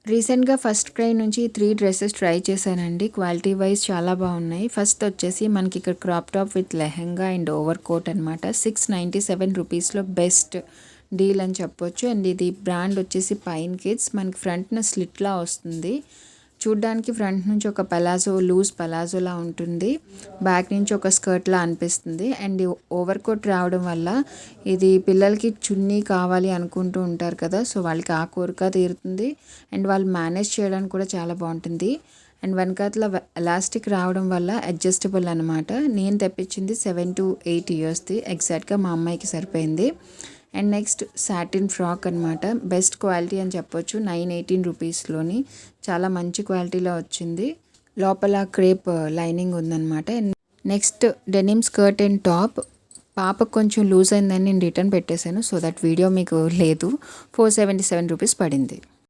రీసెంట్‌గా first cry నుంచి 3 dresses try చేశానండి. క్వాలిటీ వైస్ చాలా బాగున్నాయి. ఫస్ట్ వచ్చేసి మనకి ఇక్కడ crop top with lehenga and over coat అనమాట. 697 రూపీస్‌లో బెస్ట్ డీల్ అని చెప్పొచ్చు. అండ్ ఇది బ్రాండ్ వచ్చేసి పైన్ కిడ్స్. మనకి ఫ్రంట్‌న స్లిట్‌లా వస్తుంది. చూడ్డానికి ఫ్రంట్ నుంచి ఒక పలాజో లూజ్ పలాజోలా ఉంటుంది. బ్యాక్ నుంచి ఒక స్కర్ట్లా అనిపిస్తుంది. అండ్ ఓవర్ కోట్ రావడం వల్ల ఇది పిల్లలకి చున్నీ కావాలి అనుకుంటూ ఉంటారు కదా, సో వాళ్ళకి ఆ కోరిక తీరుతుంది. అండ్ వాళ్ళు మేనేజ్ చేయడానికి కూడా చాలా బాగుంటుంది. అండ్ వెనకాతల ఎలాస్టిక్ రావడం వల్ల అడ్జస్టబుల్ అనమాట. నేను తెప్పించింది 7 to 8 ఇయర్స్ది. ఎగ్జాక్ట్గా మా అమ్మాయికి సరిపోయింది. అండ్ నెక్స్ట్ సాటిన్ ఫ్రాక్ అనమాట. బెస్ట్ క్వాలిటీ అని చెప్పొచ్చు. 918 రూపీస్లోని చాలా మంచి క్వాలిటీలో వచ్చింది. లోపల క్రేప్ లైనింగ్ ఉందన్నమాట. And next denim skirt and top. పాపకు కొంచెం లూజ్ అయిందని నేను రిటర్న్ పెట్టేశాను, సో దట్ వీడియో మీకు లేదు. 477 రూపీస్ పడింది.